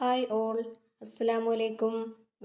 Hi all, അസ്സലാമു അലൈക്കും.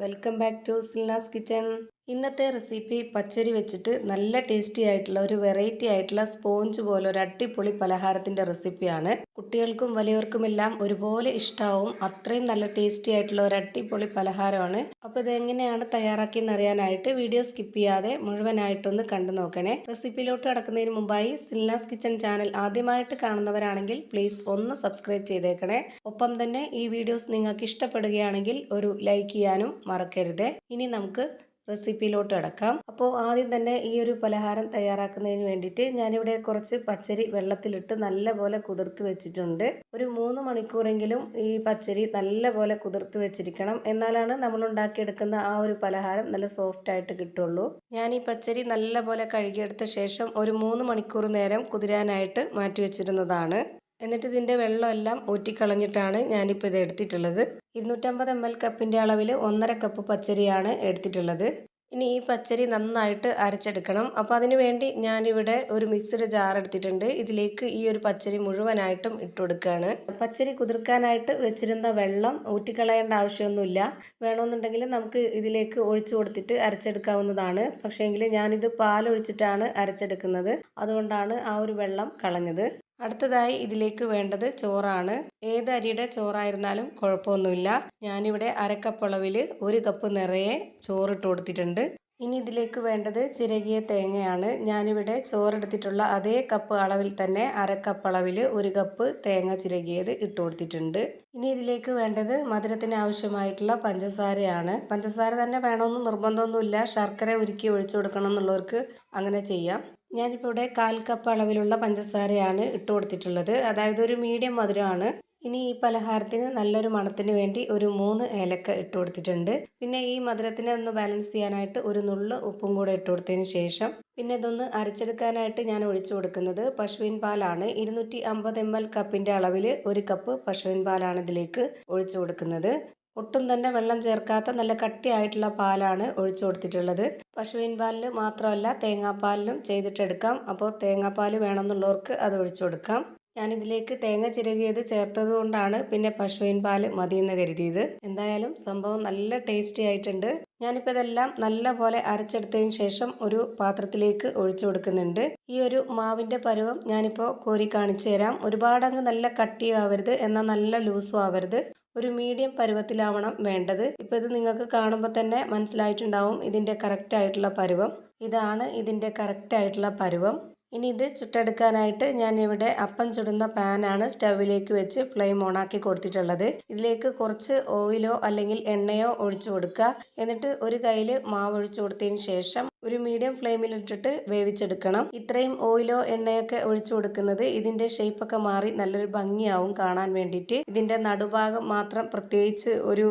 Welcome back to Silna's kitchen. ഇന്നത്തെ റെസിപ്പി പച്ചരി വെച്ചിട്ട് നല്ല ടേസ്റ്റി ആയിട്ടുള്ള ഒരു വെറൈറ്റി ആയിട്ടുള്ള സ്പോഞ്ച് പോലെ ഒരു അടിപൊളി പലഹാരത്തിൻ്റെ റെസിപ്പിയാണ്. കുട്ടികൾക്കും വലിയവർക്കുമെല്ലാം ഒരുപോലെ ഇഷ്ടമാവും. അത്രയും നല്ല ടേസ്റ്റി ആയിട്ടുള്ള ഒരു അടിപൊളി പലഹാരമാണ്. അപ്പോൾ ഇതെങ്ങനെയാണ് തയ്യാറാക്കിയെന്ന് അറിയാനായിട്ട് വീഡിയോ സ്കിപ്പ് ചെയ്യാതെ മുഴുവനായിട്ടൊന്ന് കണ്ടു നോക്കണേ. റെസിപ്പിയിലോട്ട് കടക്കുന്നതിന് മുമ്പായി സിൽനാസ് കിച്ചൺ ചാനൽ ആദ്യമായിട്ട് കാണുന്നവരാണെങ്കിൽ പ്ലീസ് ഒന്ന് സബ്സ്ക്രൈബ് ചെയ്തേക്കണേ. ഒപ്പം തന്നെ ഈ വീഡിയോസ് നിങ്ങൾക്ക് ഇഷ്ടപ്പെടുകയാണെങ്കിൽ ഒരു ലൈക്ക് ചെയ്യാനും മറക്കരുത്. ഇനി നമുക്ക് റെസിപ്പിയിലോട്ട് അടക്കാം. അപ്പോൾ ആദ്യം തന്നെ ഈ ഒരു പലഹാരം തയ്യാറാക്കുന്നതിന് വേണ്ടിയിട്ട് ഞാനിവിടെ കുറച്ച് പച്ചരി വെള്ളത്തിലിട്ട് നല്ലപോലെ കുതിർത്ത് വെച്ചിട്ടുണ്ട്. ഒരു 3 മണിക്കൂറെങ്കിലും ഈ പച്ചരി നല്ലപോലെ കുതിർത്ത് വെച്ചിരിക്കണം. എന്നാലാണ് നമ്മൾ ഉണ്ടാക്കിയെടുക്കുന്ന ആ ഒരു പലഹാരം നല്ല സോഫ്റ്റ് ആയിട്ട് കിട്ടുള്ളൂ. ഞാൻ ഈ പച്ചരി നല്ലപോലെ കഴുകിയെടുത്ത ശേഷം ഒരു 3 മണിക്കൂർ നേരം കുതിരാനായിട്ട് മാറ്റി വെച്ചിരുന്നതാണ്. എന്നിട്ട് ഇതിൻ്റെ വെള്ളമെല്ലാം ഊറ്റിക്കളഞ്ഞിട്ടാണ് ഞാനിപ്പോൾ ഇത് എടുത്തിട്ടുള്ളത്. 250 ml കപ്പിൻ്റെ അളവിൽ 1.5 കപ്പ് പച്ചരിയാണ് എടുത്തിട്ടുള്ളത്. ഇനി ഈ പച്ചരി നന്നായിട്ട് അരച്ചെടുക്കണം. അപ്പോൾ അതിന് വേണ്ടി ഞാനിവിടെ ഒരു മിക്സിയുടെ ജാർ എടുത്തിട്ടുണ്ട്. ഇതിലേക്ക് ഈ ഒരു പച്ചരി മുഴുവനായിട്ടും ഇട്ട് കൊടുക്കുകയാണ്. പച്ചരി കുതിർക്കാനായിട്ട് വെച്ചിരുന്ന വെള്ളം ഊറ്റിക്കളയേണ്ട ആവശ്യമൊന്നുമില്ല. വേണമെന്നുണ്ടെങ്കിൽ നമുക്ക് ഇതിലേക്ക് ഒഴിച്ചു കൊടുത്തിട്ട് അരച്ചെടുക്കാവുന്നതാണ്. പക്ഷേങ്കിൽ ഞാനിത് പാലൊഴിച്ചിട്ടാണ് അരച്ചെടുക്കുന്നത്. അതുകൊണ്ടാണ് ആ ഒരു വെള്ളം കളഞ്ഞത്. അടുത്തതായി ഇതിലേക്ക് വേണ്ടത് ചോറാണ്. ഏത് അരിയുടെ ചോറായിരുന്നാലും കുഴപ്പമൊന്നുമില്ല. ഞാനിവിടെ 1/2 കപ്പ് അളവിൽ 1 കപ്പ് നിറയെ ചോറിട്ട് കൊടുത്തിട്ടുണ്ട്. ഇനി ഇതിലേക്ക് വേണ്ടത് ചിരകിയ തേങ്ങയാണ്. ഞാനിവിടെ ചോറെടുത്തിട്ടുള്ള അതേ കപ്പ് അളവിൽ തന്നെ 1/2 കപ്പ് അളവിൽ 1 കപ്പ് തേങ്ങ ചിരകിയത് ഇട്ട് കൊടുത്തിട്ടുണ്ട്. ഇനി ഇതിലേക്ക് വേണ്ടത് മധുരത്തിന് ആവശ്യമായിട്ടുള്ള പഞ്ചസാരയാണ്. പഞ്ചസാര തന്നെ വേണമെന്ന് നിർബന്ധമൊന്നുമില്ല. ശർക്കര ഉരുക്കി ഒഴിച്ചു കൊടുക്കണം എന്നുള്ളവർക്ക് അങ്ങനെ ചെയ്യാം. ഞാനിപ്പോൾ ഇവിടെ 1/4 കപ്പ് അളവിലുള്ള പഞ്ചസാരയാണ് ഇട്ട് കൊടുത്തിട്ടുള്ളത്. അതായത് ഒരു മീഡിയം മധുരമാണ്. ഇനി ഈ പലഹാരത്തിന് നല്ലൊരു മണത്തിന് വേണ്ടി ഒരു 3 ഏലക്ക ഇട്ട് കൊടുത്തിട്ടുണ്ട്. പിന്നെ ഈ മധുരത്തിനെ ഒന്ന് ബാലൻസ് ചെയ്യാനായിട്ട് ഒരു നുള്ള് ഉപ്പും കൂടെ ഇട്ട് കൊടുത്തതിന് ശേഷം പിന്നെ ഇതൊന്ന് അരച്ചെടുക്കാനായിട്ട് ഞാൻ ഒഴിച്ചു കൊടുക്കുന്നത് പശുവിൻ പാലാണ്. 250 ml കപ്പിൻ്റെ അളവിൽ 1 കപ്പ് പശുവിൻ പാലാണ് ഇതിലേക്ക് ഒഴിച്ചു കൊടുക്കുന്നത്. ഒട്ടും തന്നെ വെള്ളം ചേർക്കാത്ത നല്ല കട്ടിയായിട്ടുള്ള പാലാണ് ഒഴിച്ചു കൊടുത്തിട്ടുള്ളത്. പശുവിൻ പാലിൽ മാത്രമല്ല തേങ്ങാപ്പാലിലും ചെയ്തിട്ടെടുക്കാം. അപ്പോൾ തേങ്ങാപ്പാൽ വേണമെന്നുള്ളവർക്ക് അത് ഒഴിച്ചു കൊടുക്കാം. ഞാനിതിലേക്ക് തേങ്ങ ചിരകിയത് ചേർത്തത് കൊണ്ടാണ് പിന്നെ പശുവിൻ പാൽ മതിയെന്ന് കരുതിയത്. എന്തായാലും സംഭവം നല്ല ടേസ്റ്റി ആയിട്ടുണ്ട്. ഞാനിപ്പോൾ ഇതെല്ലാം നല്ലപോലെ അരച്ചെടുത്തതിന് ശേഷം ഒരു പാത്രത്തിലേക്ക് ഒഴിച്ചു കൊടുക്കുന്നുണ്ട്. ഈ ഒരു മാവിൻ്റെ പരുവം ഞാനിപ്പോൾ കോരി കാണിച്ചു തരാം. ഒരുപാടങ്ങ് നല്ല കട്ടിയും ആവരുത്, എന്നാൽ നല്ല ലൂസും ആവരുത്. ഒരു മീഡിയം പരുവത്തിലാവണം വേണ്ടത്. ഇപ്പോൾ ഇത് നിങ്ങൾക്ക് കാണുമ്പോൾ തന്നെ മനസ്സിലായിട്ടുണ്ടാവും ഇതിൻ്റെ കറക്റ്റായിട്ടുള്ള പരുവം. ഇതാണ് ഇതിൻ്റെ കറക്റ്റായിട്ടുള്ള പരുവം. ഇനി ഇത് ചുട്ടെടുക്കാനായിട്ട് ഞാനിവിടെ അപ്പം ചുടുന്ന പാനാണ് സ്റ്റൗവിലേക്ക് വെച്ച് ഫ്ലെയിം ഓണാക്കി കൊടുത്തിട്ടുള്ളത്. ഇതിലേക്ക് കുറച്ച് ഓയിലോ അല്ലെങ്കിൽ എണ്ണയോ ഒഴിച്ചു കൊടുക്കുക. എന്നിട്ട് ഒരു കയ്യിൽ മാവ് ഒഴിച്ചു കൊടുത്തതിന് ശേഷം ഒരു മീഡിയം ഫ്ലെയിമിലിട്ടിട്ട് വേവിച്ചെടുക്കണം. ഇത്രയും ഓയിലോ എണ്ണയൊക്കെ ഒഴിച്ചു കൊടുക്കുന്നത് ഇതിൻ്റെ ഷേപ്പൊക്കെ മാറി നല്ലൊരു ഭംഗിയാവും കാണാൻ വേണ്ടിയിട്ട്. ഇതിൻ്റെ നടുഭാഗം മാത്രം പ്രത്യേകിച്ച് ഒരു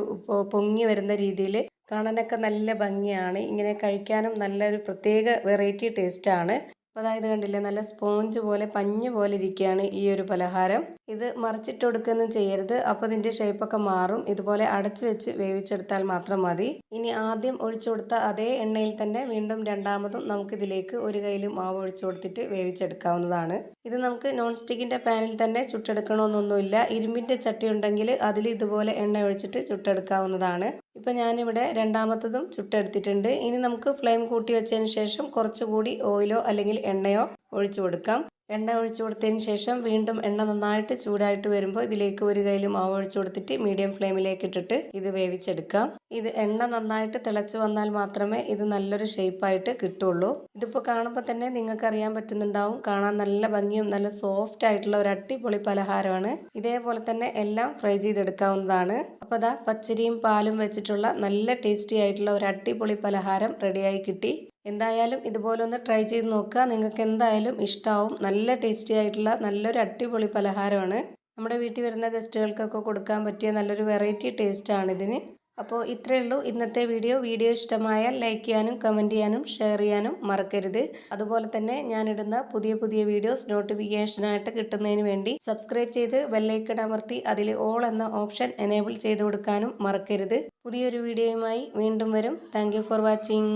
പൊങ്ങി വരുന്ന രീതിയിൽ കാണാനൊക്കെ നല്ല ഭംഗിയാണ്. ഇങ്ങനെ കഴിക്കാനും നല്ലൊരു പ്രത്യേക വെറൈറ്റി ടേസ്റ്റാണ്. അപ്പോൾ അതായത് കണ്ടില്ലേ, നല്ല സ്പോഞ്ച് പോലെ പഞ്ഞ് പോലെ ഇരിക്കുകയാണ് ഈ ഒരു പലഹാരം. ഇത് മറിച്ചിട്ട് കൊടുക്കുകയൊന്നും ചെയ്യരുത്, അപ്പോൾ ഇതിൻ്റെ ഷേപ്പൊക്കെ മാറും. ഇതുപോലെ അടച്ചു വെച്ച് വേവിച്ചെടുത്താൽ മാത്രം മതി. ഇനി ആദ്യം ഒഴിച്ചു കൊടുത്ത അതേ എണ്ണയിൽ തന്നെ വീണ്ടും രണ്ടാമതും നമുക്കിതിലേക്ക് ഒരു കയ്യിൽ മാവ് ഒഴിച്ചു കൊടുത്തിട്ട് വേവിച്ചെടുക്കാവുന്നതാണ്. ഇത് നമുക്ക് നോൺ സ്റ്റിക്കിൻ്റെ പാനിൽ തന്നെ ചുട്ടെടുക്കണമെന്നൊന്നുമില്ല. ഇരുമ്പിൻ്റെ ചട്ടി ഉണ്ടെങ്കിൽ അതിൽ ഇതുപോലെ എണ്ണ ഒഴിച്ചിട്ട് ചുട്ടെടുക്കാവുന്നതാണ്. ഇപ്പം ഞാനിവിടെ രണ്ടാമത്തതും ചുട്ടെടുത്തിട്ടുണ്ട്. ഇനി നമുക്ക് ഫ്ലെയിം കൂട്ടി വെച്ചതിന് ശേഷം കുറച്ചുകൂടി ഓയിലോ അല്ലെങ്കിൽ എണ്ണയോ ഒഴിച്ചു കൊടുക്കാം. എണ്ണ ഒഴിച്ചു കൊടുത്തതിന് ശേഷം വീണ്ടും എണ്ണ നന്നായിട്ട് ചൂടായിട്ട് വരുമ്പോൾ ഇതിലേക്ക് ഒരു കയ്യിൽ മാവ് ഒഴിച്ചു കൊടുത്തിട്ട് മീഡിയം ഫ്ലെയിമിലേക്ക് ഇട്ടിട്ട് ഇത് വേവിച്ചെടുക്കാം. ഇത് എണ്ണ നന്നായിട്ട് തിളച്ച് വന്നാൽ മാത്രമേ ഇത് നല്ലൊരു ഷേപ്പായിട്ട് കിട്ടുള്ളൂ. ഇതിപ്പോൾ കാണുമ്പോൾ തന്നെ നിങ്ങൾക്ക് അറിയാൻ പറ്റുന്നുണ്ടാവും, കാണാൻ നല്ല ഭംഗിയും നല്ല സോഫ്റ്റ് ആയിട്ടുള്ള ഒരു അടിപൊളി പലഹാരമാണ്. ഇതേപോലെ തന്നെ എല്ലാം ഫ്രൈ ചെയ്തെടുക്കാവുന്നതാണ്. അപ്പോൾ അതാ പച്ചരിയും പാലും വെച്ചിട്ടുള്ള നല്ല ടേസ്റ്റി ആയിട്ടുള്ള ഒരു അടിപൊളി പലഹാരം റെഡിയായി കിട്ടി. എന്തായാലും ഇതുപോലെ ഒന്ന് ട്രൈ ചെയ്ത് നോക്കുക. നിങ്ങൾക്ക് എന്തായാലും ഇഷ്ടമാവും. നല്ല ടേസ്റ്റി ആയിട്ടുള്ള നല്ലൊരു അടിപൊളി പലഹാരമാണ്. നമ്മുടെ വീട്ടിൽ വരുന്ന ഗസ്റ്റുകൾക്കൊക്കെ കൊടുക്കാൻ പറ്റിയ നല്ലൊരു വെറൈറ്റി ടേസ്റ്റാണ് ഇതിന്. അപ്പോൾ ഇത്രയേ ഉള്ളൂ ഇന്നത്തെ വീഡിയോ ഇഷ്ടമായാൽ ലൈക്ക് ചെയ്യാനും കമൻറ്റ് ചെയ്യാനും ഷെയർ ചെയ്യാനും മറക്കരുത്. അതുപോലെ തന്നെ ഞാനിടുന്ന പുതിയ വീഡിയോസ് നോട്ടിഫിക്കേഷനായിട്ട് കിട്ടുന്നതിന് വേണ്ടി സബ്സ്ക്രൈബ് ചെയ്ത് ബെല്ലൈക്കൺ അമർത്തി അതിൽ ഓൾ എന്ന ഓപ്ഷൻ എനേബിൾ ചെയ്ത് കൊടുക്കാനും മറക്കരുത്. പുതിയൊരു വീഡിയോയുമായി വീണ്ടും വരും. Thank you for watching.